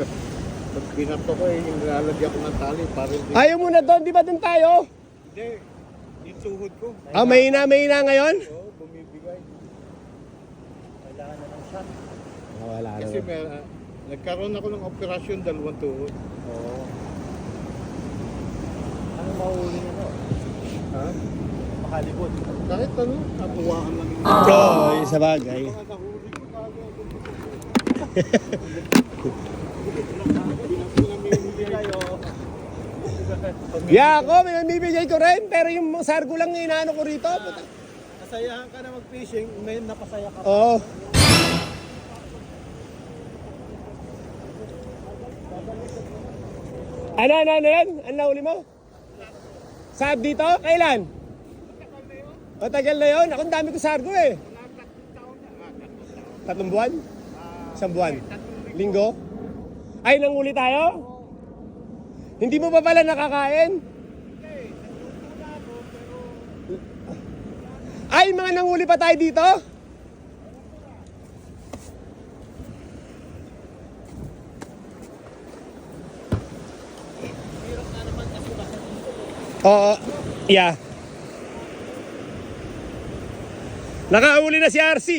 Pag binato ko yung lalagyan ko ng tali para hindi. Ayaw muna doon, di ba doon tayo? Hindi, yung tuhod ko. Mahina ngayon? Oo, bumibigay. Kailangan na ng shot. Wala na. Kasi nagkaroon ako ng operasyon, dalawang tuhod. Oo. Anong mahuli nyo? Ha? Makalibot. Kahit ano, nakuhaan lang yung... Oo, sa bagay. Mga nahuli ko kagad. Yeah, ako, may bibigay ko rin, pero yung sargo lang yung inaano ko rito. Nasayahan ka na mag-fishing, may napasaya ka. Oo. Ano yan? Ano nahuli mo? Sab dito? Kailan? Matagal na yun. Ako ang dami ko sargo eh. 3 buwan? 1 buwan? Linggo? Ay, nanghuli tayo? Hindi mo pa pala nakakain? Ay, mga nanghuli pa tayo dito? Oo, yeah. Nakahuli na si RC.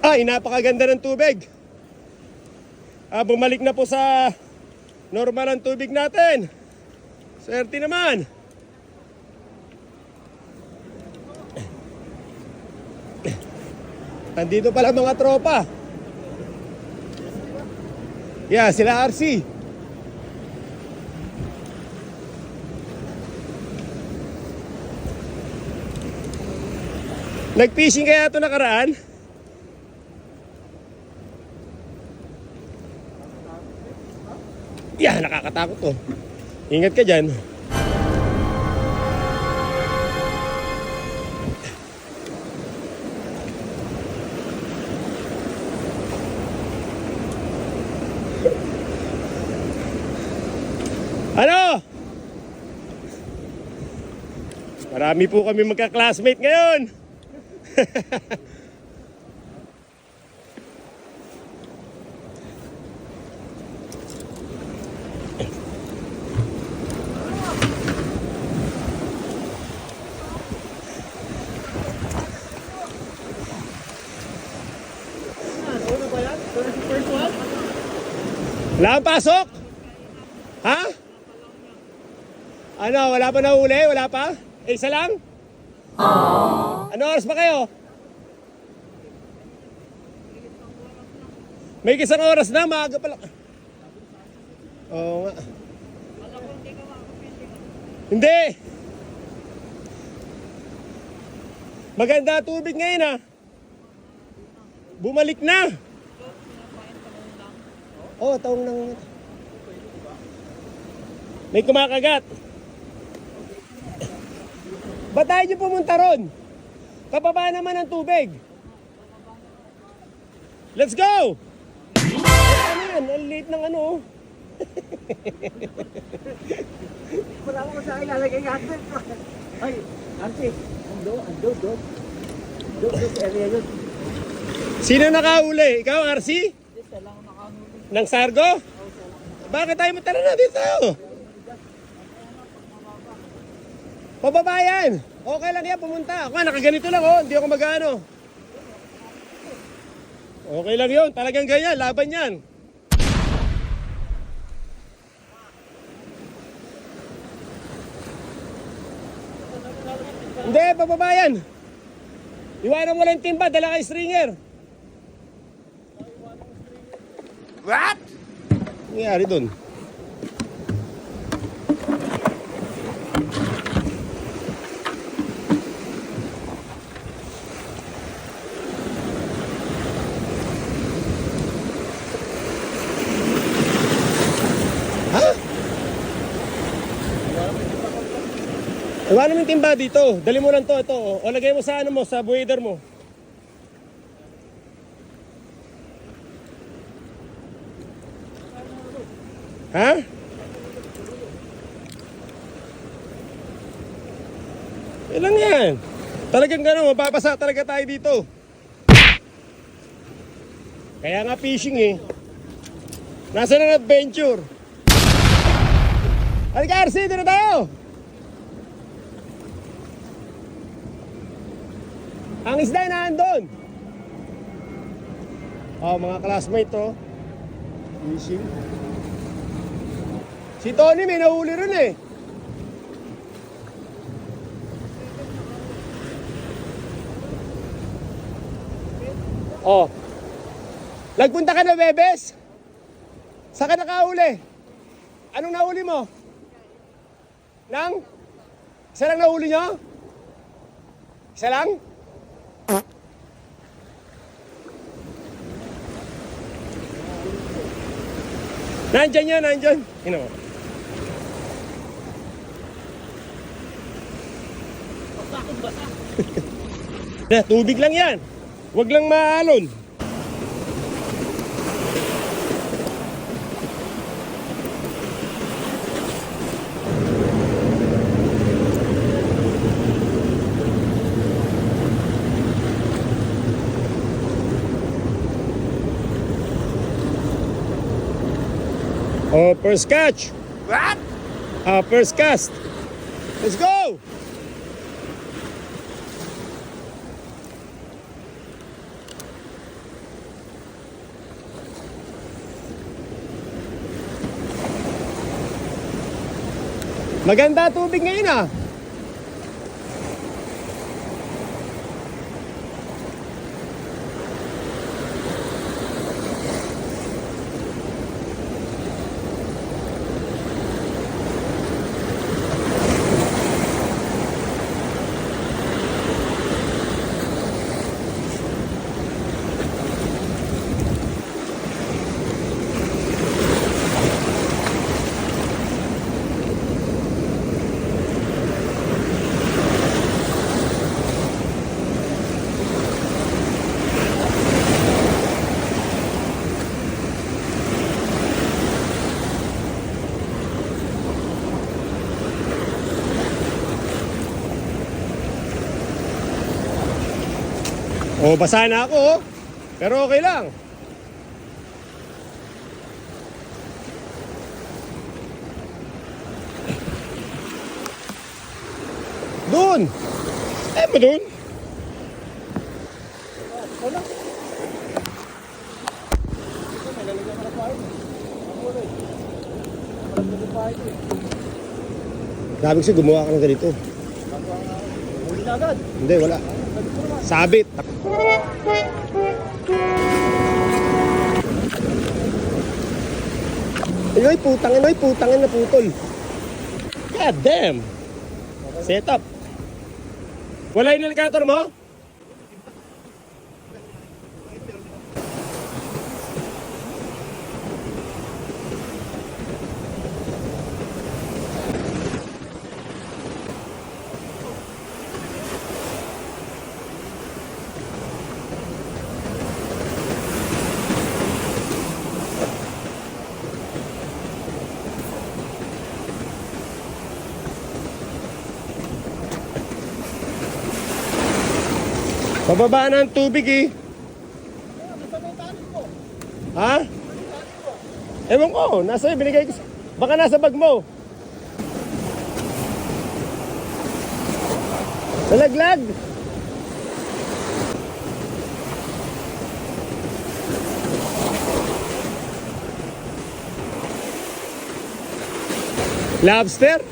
Ay, napakaganda ng tubig. Bumalik na po sa normal ang tubig natin. Swerte naman. Nandito pala mga tropa. Yeah, sila RC. Nag-fishing kaya ito nakaraan? Yeah, nakakatakot to. Ingat ka dyan. Ano? Marami po kami magka-classmate ngayon. Ano ba yan? First one? Wala kang pasok? Ha? Ano, wala pa nahuli? Wala pa? Isa lang? Ano oras pa kayo? May isang oras na, maaga pala. Oo nga. Hindi. Maganda tubig ngayon ah. Bumalik na. Oo, taong nang... May kumakagat. Ba't tayo nyo pumunta ron? Kababa naman ang tubig. Let's go! Ano yan? Ang liit ng ano. Wala ko sa akin lalagay natin. Ay, Archie. Ando. Sa area yun. Sino nakahuli? Ikaw, RC? Isa lang nakahuli. Ng Sargo? Bakit tayo matara na dito tayo? Pababa yan. Okay lang yan, pumunta. Ako nakaganito lang oh, hindi ako mag-ano. Okay lang yun, talagang ganyan, laban yan. Hindi, pababa yan. Iwanan mo lang yung timba, dala kay stringer. What? Ano nangyari dun? Ha? Iwanan mo yung timba dito. Dali mo lang to, ito. O lagay mo sa ano mo, sa buwider mo. Ha? Ilang yan? Talagang gano'n, mapapasa talaga tayo dito. Kaya nga fishing eh. Nasaan ang adventure? Halika RC, dito na tayo! Ang isda na andun! Oh, mga classmate to. Fishing. Si Tony may nahuli rin eh. Oh. Nagpunta ka na, Bebes? Saan ka nakahuli? Anong nahuli mo? Nang? Isa lang nahuli nyo? Isa lang? Nandyan yan, nandyan. Ino mo. Tubig lang yan. Huwag lang maalon. Oh, first catch. What? First cast. Let's go! Maganda tubig ngayon ah. Oh, basa na ako oh. Pero okay lang. Doon. Eh, mo doon. Sabi ko siya, gumawa ka ng ganito. Huli na agad. Hindi, wala. Sabit. Ay, putangin na putol. God damn. Set up. Wala yung alligator mo? Pababa na ang tubig eh. Ha? Ewan ko, nasa binigay ko. Baka nasa bag mo. Nalaglag. Lobster?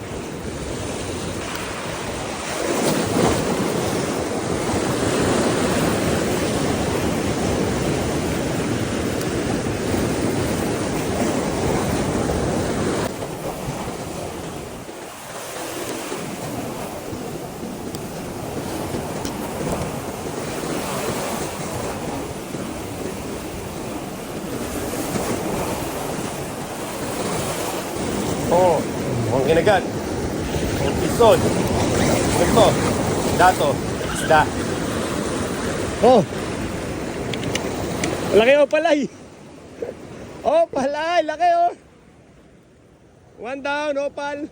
Oh, mukhang kinagat. Ang pisod. Ito. Dato. Isda. Oh. Laki o palay. Oh, palay. Laki oh. One down, opal.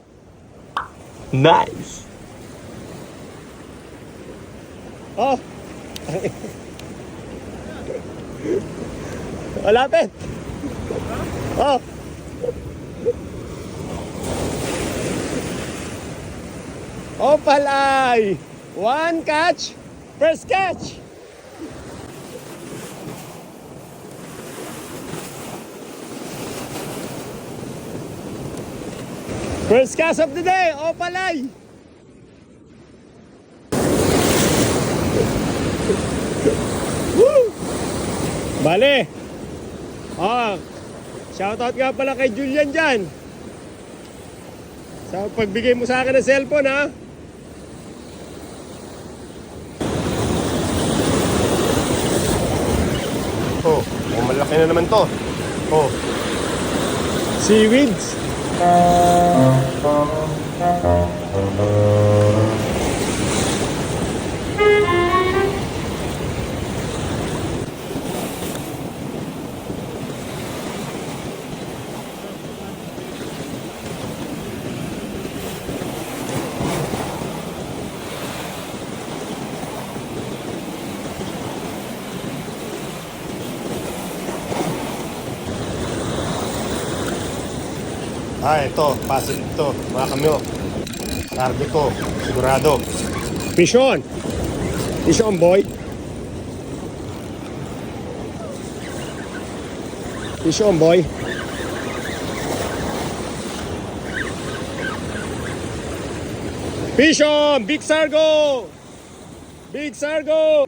Nice. Oh. Malapit. Oh. Opalay. One catch. First catch. First catch of the day. Opalay. Woo! Bale. Shoutout nga pala kay Julian dyan. Sa pagbigay mo sa akin ng cellphone, ha? Oh, malaki na naman to. Oh. Seaweeds. Ito, positive to, mga kamyo. Tarde ko, sigurado. Fish on! Fish on, boy. Fish on, boy. Fish on! Big Sargo! Big Sargo!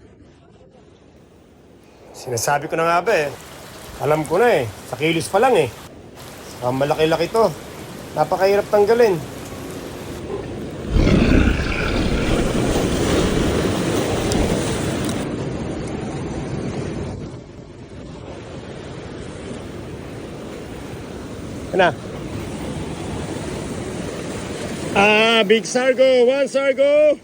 Sinasabi ko na nga ba eh. Alam ko na eh. Sa kilos pa lang eh. Saka malaki-laki to. Napakahirap tanggalin. Ano? Big Sargo. One Sargo.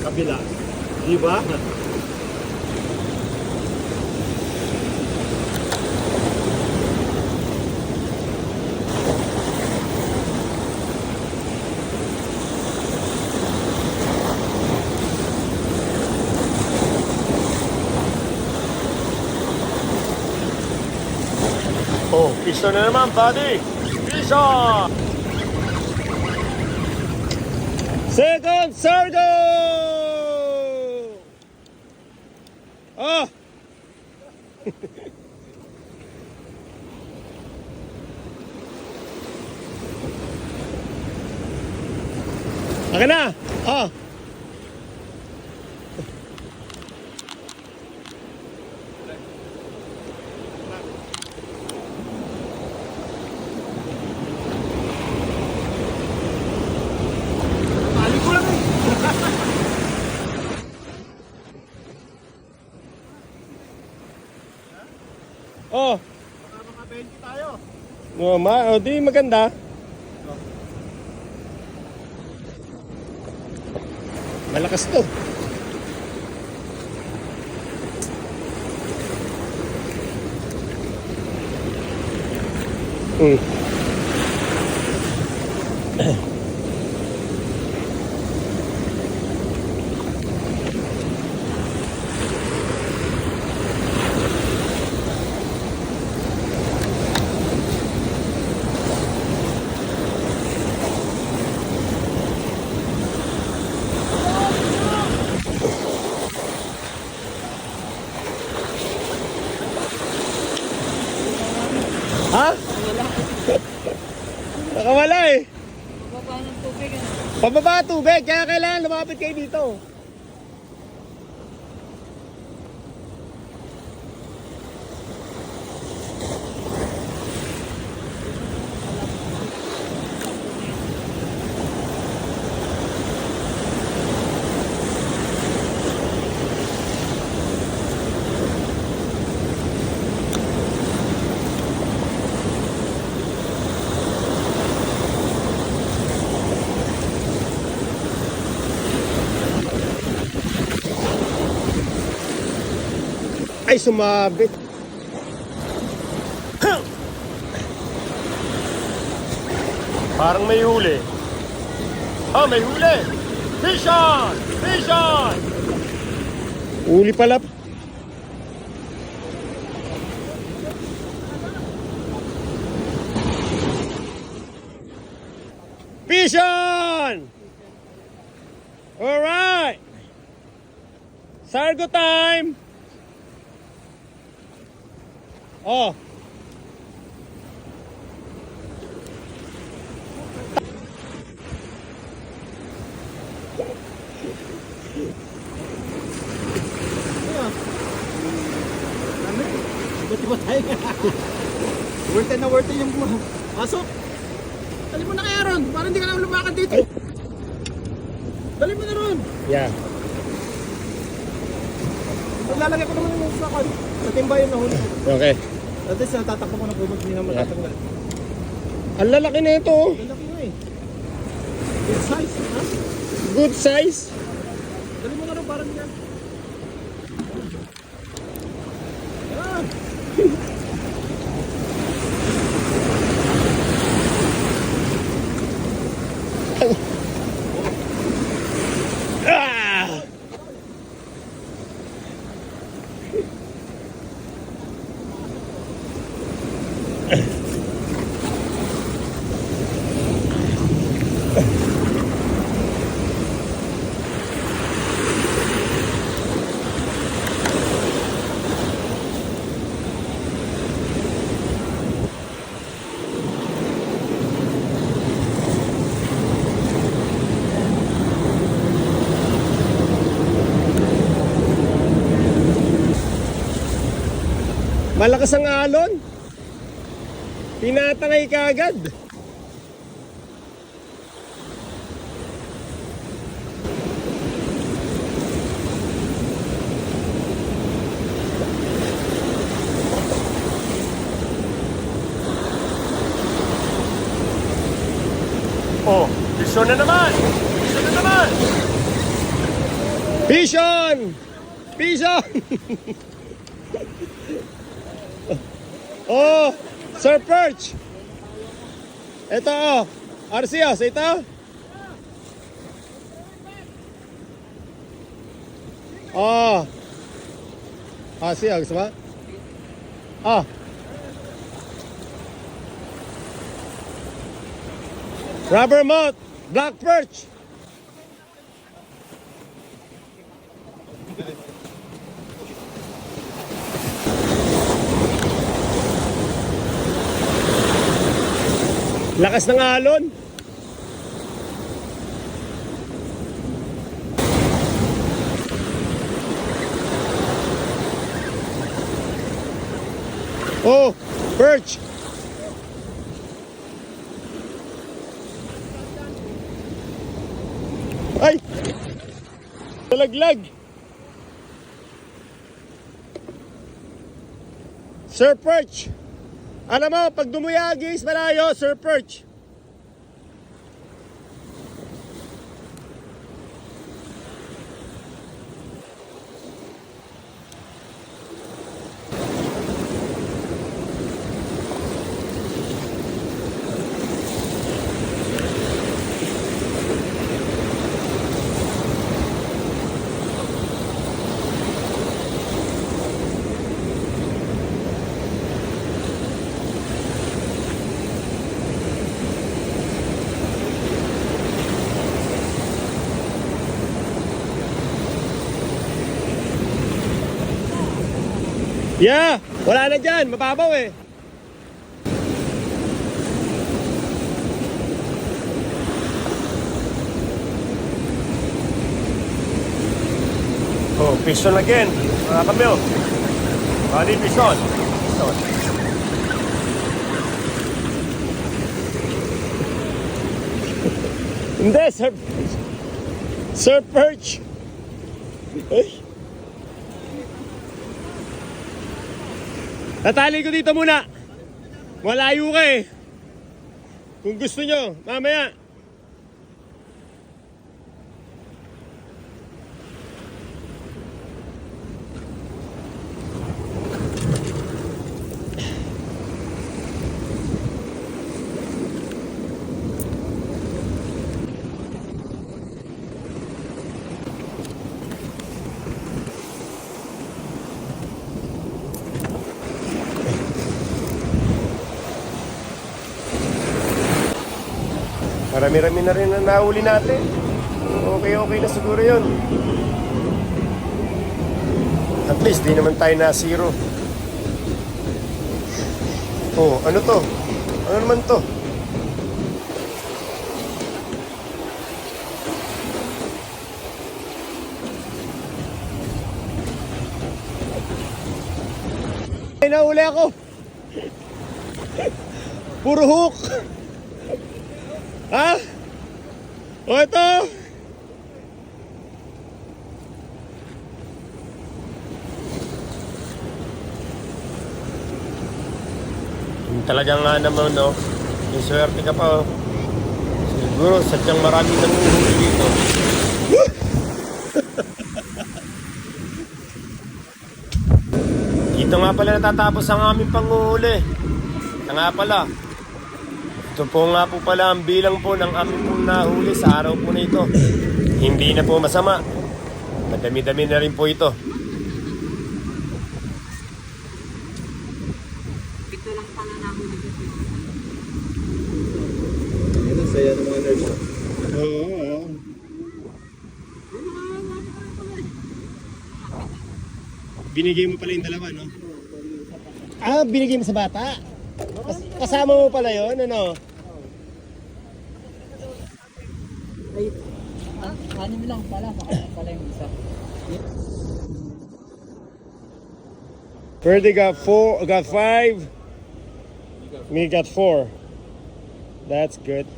Kabila. Di ba? Oh, piso na naman, buddy. Piso! Second Sargo! Oh! Akin na! Oh! Oh. Baka mga 20 tayo. Di maganda. Malakas to. Ha? Nakawala eh. Pababa ng tubig. Pababa tubig, kaya kailangan lumapit kayo dito. Ay, sumabit. Parang may huli. Ah, may huli! Fish on! Fish on! Huli pala. Fish on! Alright! Sargo time! Oh! Buti ba tayo? Worth it yung pasok. Dali mo na kaya ron, para hindi ka lang lumakad dito. Dali mo na ron. Yeah. Lalagay ko naman yung sakon. Sa timbayan na huli. Okay. At least natatakbo ko na pumunta, hindi naman tatanggal. Ang lalaki na ito. Oh. Lalaki nga eh. Good size, ha? Good size. Dali mo na ron, parang yan. Yan. Ah! Malakas ang alon. Tinatangay ka agad. Oh, piso na naman! Piso na naman! Pison! Pison! Oh, Sir Perch. Ito oh. Arceus, ito. Oh. Arceus, gusto ba? Ah. Rubber mouth, black perch. Lakas ng alon. Oh, perch. Ay! Nalaglag. Sir Perch. Alam mo, pag dumuyagis malayo, Sir Perch. Yeah, wala na dyan, mababaw eh. Oh, piston again. Mga kamyo. Bali piston. Piston. Hindi, Sir Perch. Sir Perch. Ay. Tatali ko dito muna. Malayo ka eh. Kung gusto nyo, mamaya. Marami-rami na rin na nahuli natin. Okay na siguro yun. At least, di naman tayo na zero. Oh, ano to? Ano naman to? Ay, nahuli ako. Puro hook. Ha? O ito. Talagang nga naman, no? Yung swerte ka pa, oh. Siguro, sadyang maraming nanguhuli dito. Dito nga pala natatapos ang aming panguhuli. Ito nga pala. Ito po nga po pala ang bilang po ng aming pong nahuli sa araw po na ito. Hindi na po masama. Madami-dami na rin po ito. Ito lang pala nahuli ko. Yan ang saya ng mga nurse. Oo. Binigay mo pala yung dalawa, no? Ah, binigay mo sa bata? Kasama mo pala yun, ano? Ay, anim lang pala. Makakita pala yung isa. Ferdy got 5. Me got 4. That's good.